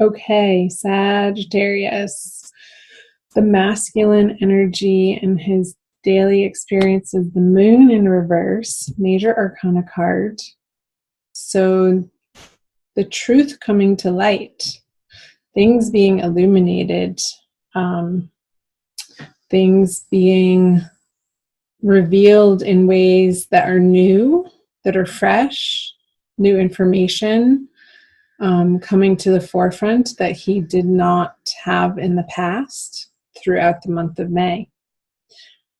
Okay, Sagittarius. The masculine energy in his daily experience is the moon in reverse, major arcana card. So the truth coming to light, things being illuminated, um, things being revealed in ways that are new, that are fresh, new information coming to the forefront that he did not have in the past throughout the month of May.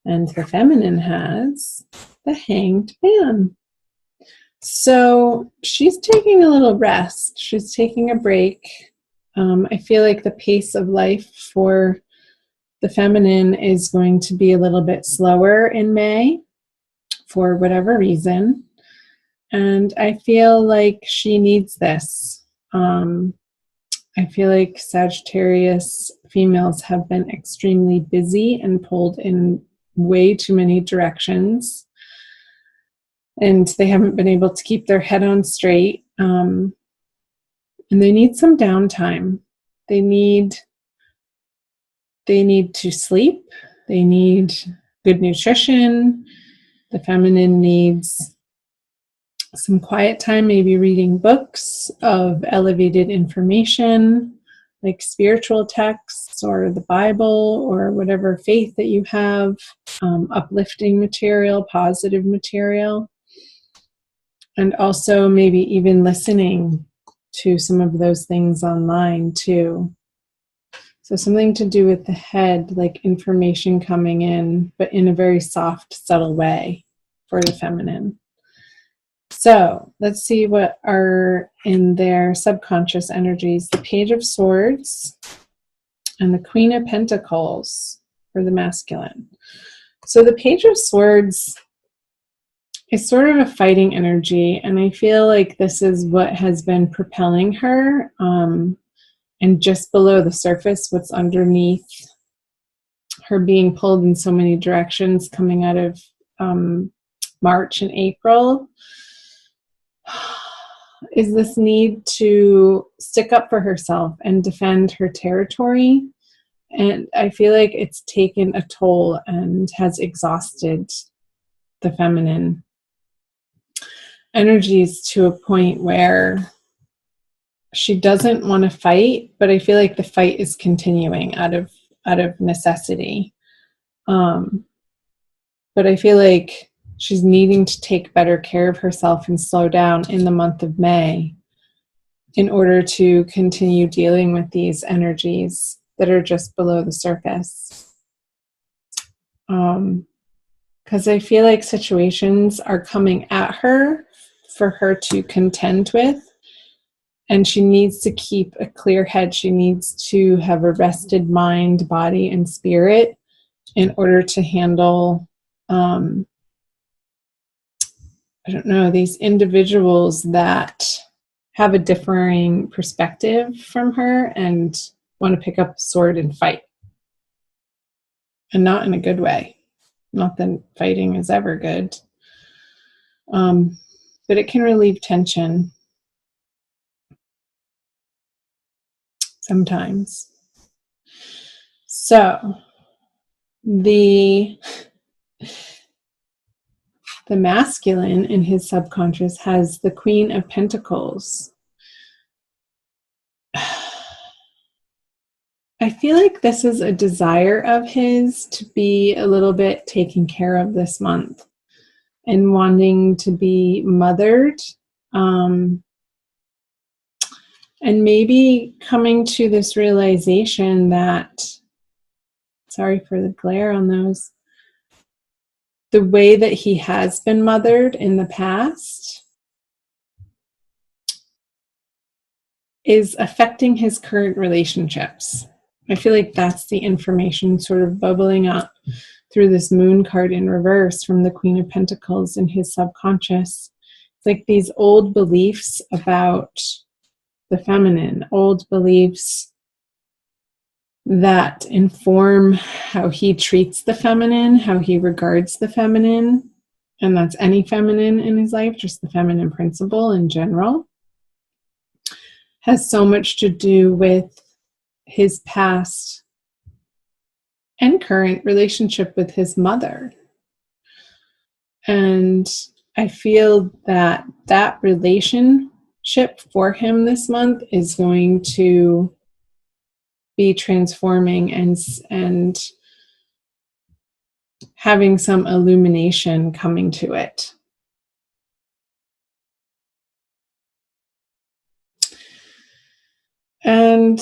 And the feminine has the Hanged Man. So she's taking a little rest. She's taking a break. I feel like the pace of life for the feminine is going to be a little bit slower in May for whatever reason. And I feel like she needs this. I feel like Sagittarius females have been extremely busy and pulled in way too many directions. And they haven't been able to keep their head on straight. And they need some downtime. They need to sleep. They need good nutrition. The feminine needs some quiet time, maybe reading books of elevated information, like spiritual texts or the Bible or whatever faith that you have, uplifting material, positive material, and also maybe even listening to some of those things online too. So something to do with the head, like information coming in, but in a very soft, subtle way for the feminine. So let's see what are in their subconscious energies. The Page of Swords and the Queen of Pentacles for the masculine. So the Page of Swords is sort of a fighting energy, and I feel like this is what has been propelling her. And just below the surface, what's underneath her being pulled in so many directions coming out of March and April is this need to stick up for herself and defend her territory. And I feel like it's taken a toll and has exhausted the feminine energies to a point where she doesn't want to fight, but I feel like the fight is continuing out of necessity. But I feel like she's needing to take better care of herself and slow down in the month of May in order to continue dealing with these energies that are just below the surface. Because I feel like situations are coming at her for her to contend with, and she needs to keep a clear head. She needs to have a rested mind, body, and spirit in order to handle these individuals that have a differing perspective from her and want to pick up a sword and fight. And not in a good way. Not that fighting is ever good. But it can relieve tension sometimes. So, the masculine in his subconscious has the Queen of Pentacles. I feel like this is a desire of his to be a little bit taken care of this month and wanting to be mothered. And maybe coming to this realization that, sorry for the glare on those, the way that he has been mothered in the past is affecting his current relationships. I feel like that's the information sort of bubbling up through this moon card in reverse from the Queen of Pentacles in his subconscious. It's like these old beliefs about the feminine, old beliefs that inform how he treats the feminine, how he regards the feminine, and that's any feminine in his life, just the feminine principle in general. has so much to do with his past and current relationship with his mother. And I feel that that relationship for him this month is going to be transforming and having some illumination coming to it. And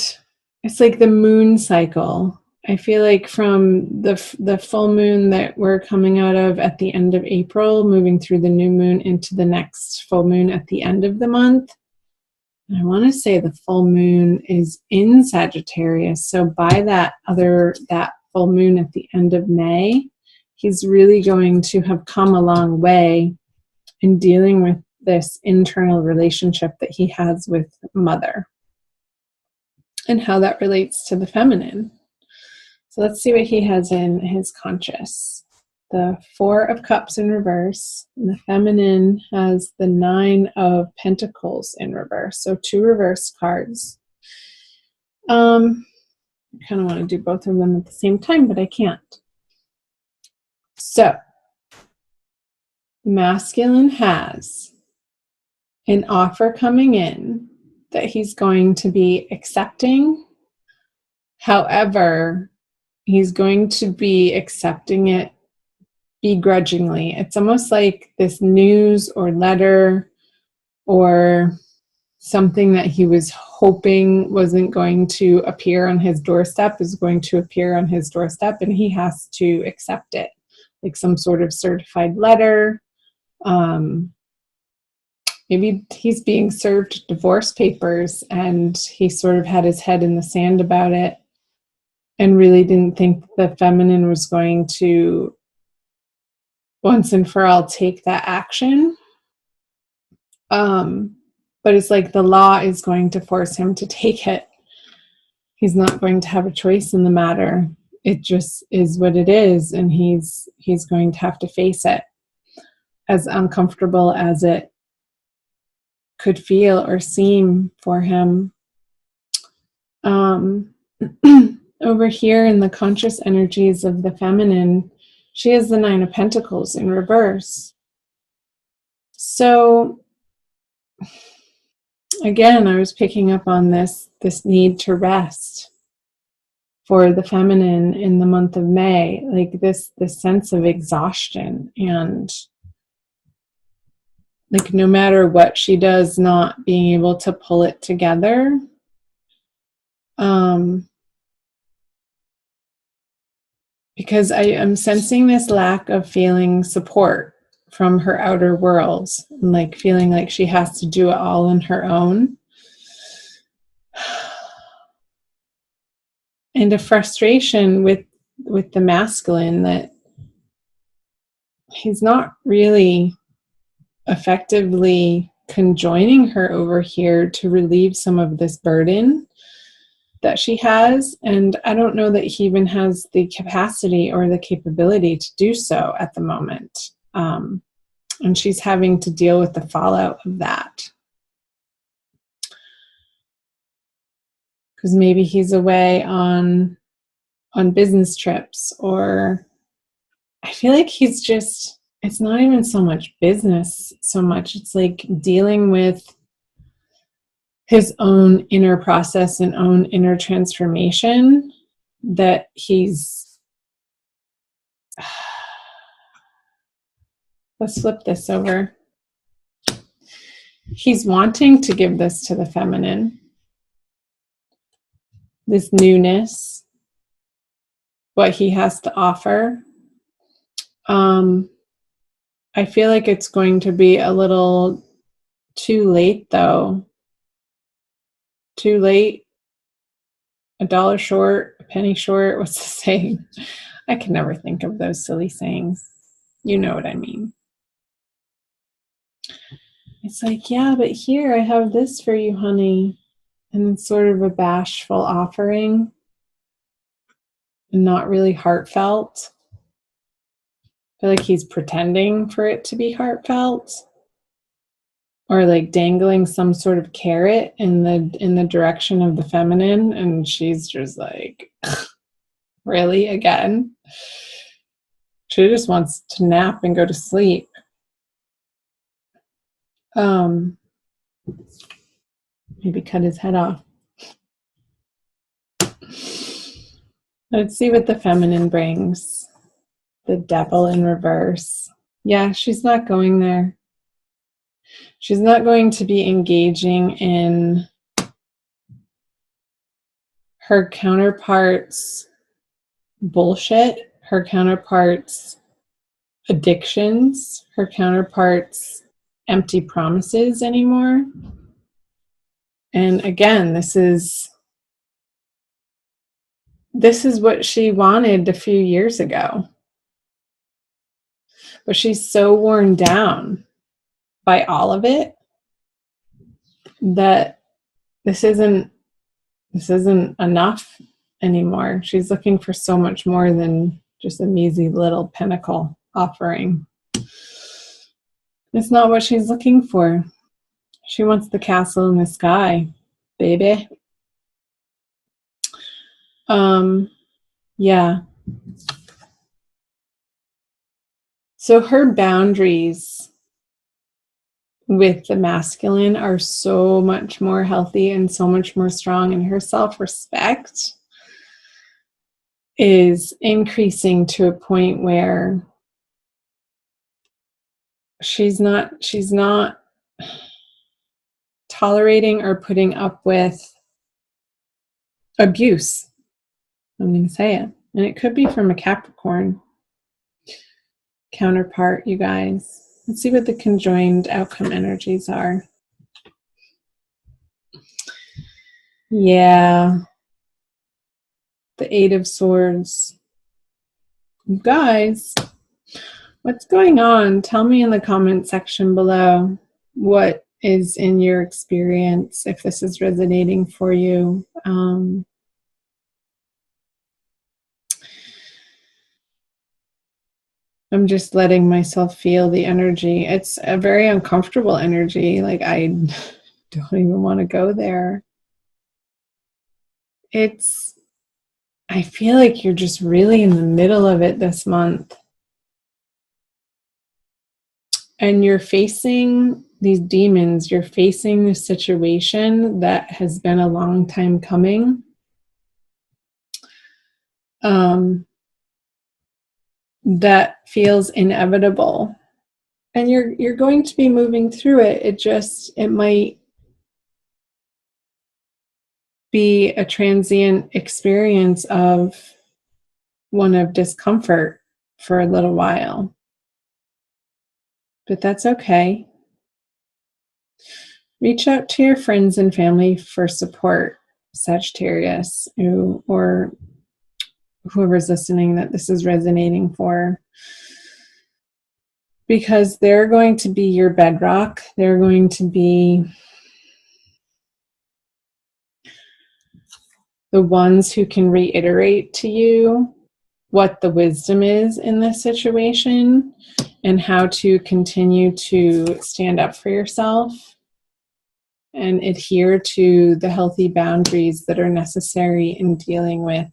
it's like the moon cycle. I feel like from the full moon that we're coming out of at the end of April, moving through the new moon into the next full moon at the end of the month. I want to say the full moon is in Sagittarius. So by that full moon at the end of May, he's really going to have come a long way in dealing with this internal relationship that he has with mother and how that relates to the feminine. So let's see what he has in his conscious. The 4 of Cups in reverse. And the feminine has the 9 of Pentacles in reverse. So 2 reverse cards. I kind of want to do both of them at the same time, but I can't. So, masculine has an offer coming in that he's going to be accepting. However, he's going to be accepting it begrudgingly. It's almost like this news or letter or something that he was hoping wasn't going to appear on his doorstep is going to appear on his doorstep, and he has to accept it, like some sort of certified letter. Maybe he's being served divorce papers and he sort of had his head in the sand about it and really didn't think the feminine was going to once and for all take that action. But it's like the law is going to force him to take it. He's not going to have a choice in the matter. It just is what it is, and he's going to have to face it, as uncomfortable as it could feel or seem for him. Over here in the conscious energies of the feminine, she has the 9 of Pentacles in reverse. So again, I was picking up on this need to rest for the feminine in the month of May, like this sense of exhaustion, and like no matter what she does, not being able to pull it together. Because I am sensing this lack of feeling support from her outer world, and like feeling like she has to do it all on her own. And a frustration with the masculine that he's not really effectively conjoining her over here to relieve some of this burden that she has. And I don't know that he even has the capacity or the capability to do so at the moment. And she's having to deal with the fallout of that. Because maybe he's away on business trips, or I feel like he's just, it's not even so much business so much. It's like dealing with his own inner process and own inner transformation that he's, let's flip this over. He's wanting to give this to the feminine, this newness, what he has to offer. I feel like it's going to be a little too late, though. Too late, a dollar short, a penny short. What's the saying? I can never think of those silly sayings. You know what I mean. It's like, yeah, but here I have this for you, honey. And it's sort of a bashful offering and not really heartfelt. I feel like he's pretending for it to be heartfelt. or like dangling some sort of carrot in the direction of the feminine, and she's just like, really, again? She just wants to nap and go to sleep. Maybe cut his head off. Let's see what the feminine brings. The devil in reverse. Yeah, she's not going there. She's not going to be engaging in her counterpart's bullshit, her counterpart's addictions, her counterpart's empty promises anymore. And again, this is what she wanted a few years ago. But she's so worn down by all of it that this isn't enough anymore. She's looking for so much more than just a measly little pinnacle offering. It's not what she's looking for. She wants the castle in the sky, baby. Yeah. So her boundaries with the masculine are so much more healthy and so much more strong, and her self-respect is increasing to a point where she's not tolerating or putting up with abuse. I'm going to say it. And it could be from a Capricorn counterpart, you guys. Let's see what the conjoined outcome energies are. Yeah. The Eight of Swords. You guys, what's going on? Tell me in the comment section below what is in your experience, if this is resonating for you. I'm just letting myself feel the energy. It's a very uncomfortable energy. Like, I don't even want to go there. I feel like you're just really in the middle of it this month. And you're facing these demons. You're facing this situation that has been a long time coming. That feels inevitable. And you're going to be moving through it. It might be a transient experience of one of discomfort for a little while. But that's okay. Reach out to your friends and family for support, Sagittarius, or whoever's listening that this is resonating for. Because they're going to be your bedrock. They're going to be the ones who can reiterate to you what the wisdom is in this situation and how to continue to stand up for yourself and adhere to the healthy boundaries that are necessary in dealing with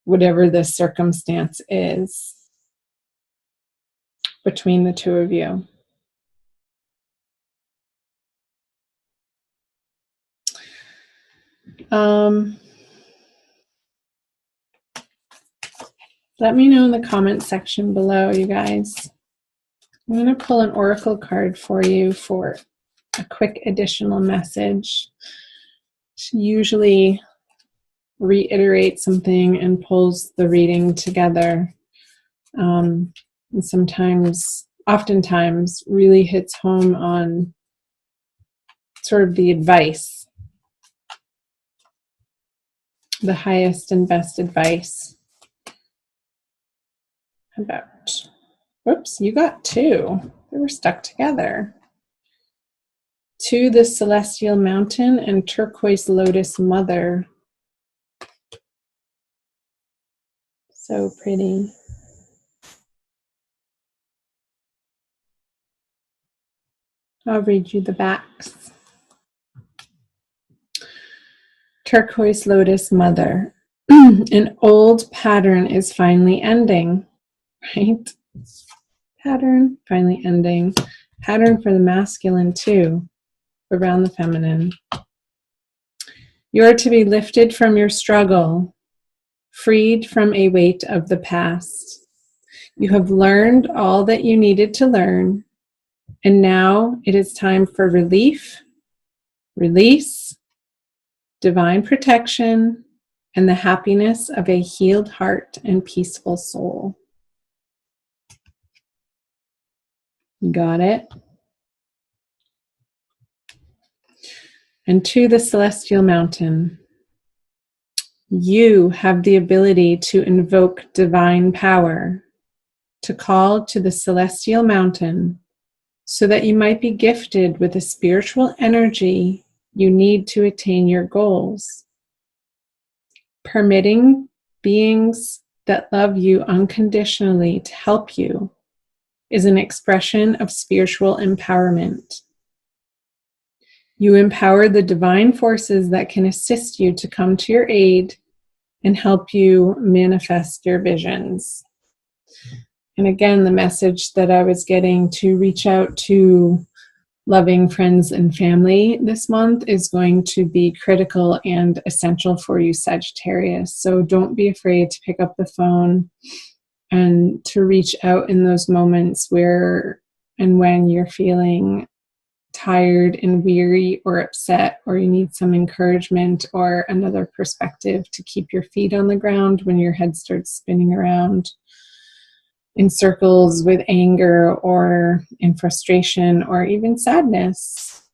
whatever the circumstance is between the two of you. Let me know in the comment section below, you guys. I'm going to pull an oracle card for you for a quick additional message. She usually reiterates something and pulls the reading together. And oftentimes, really hits home on sort of the advice, the highest and best advice. Whoops, you got two. They were stuck together. To the Celestial Mountain and Turquoise Lotus Mother. So pretty. I'll read you the backs. Turquoise Lotus Mother. An old pattern is finally ending, right? Pattern finally ending. Pattern for the masculine too, around the feminine. You are to be lifted from your struggle, freed from a weight of the past. You have learned all that you needed to learn, and now it is time for relief, release, divine protection, and the happiness of a healed heart and peaceful soul. Got it? And to the celestial mountain, you have the ability to invoke divine power, to call to the celestial mountain, so that you might be gifted with the spiritual energy you need to attain your goals. Permitting beings that love you unconditionally to help you is an expression of spiritual empowerment. You empower the divine forces that can assist you to come to your aid and help you manifest your visions. And again, the message that I was getting to reach out to loving friends and family this month is going to be critical and essential for you, Sagittarius. So don't be afraid to pick up the phone and to reach out in those moments where and when you're feeling tired and weary or upset, or you need some encouragement or another perspective to keep your feet on the ground when your head starts spinning around in circles with anger or in frustration or even sadness.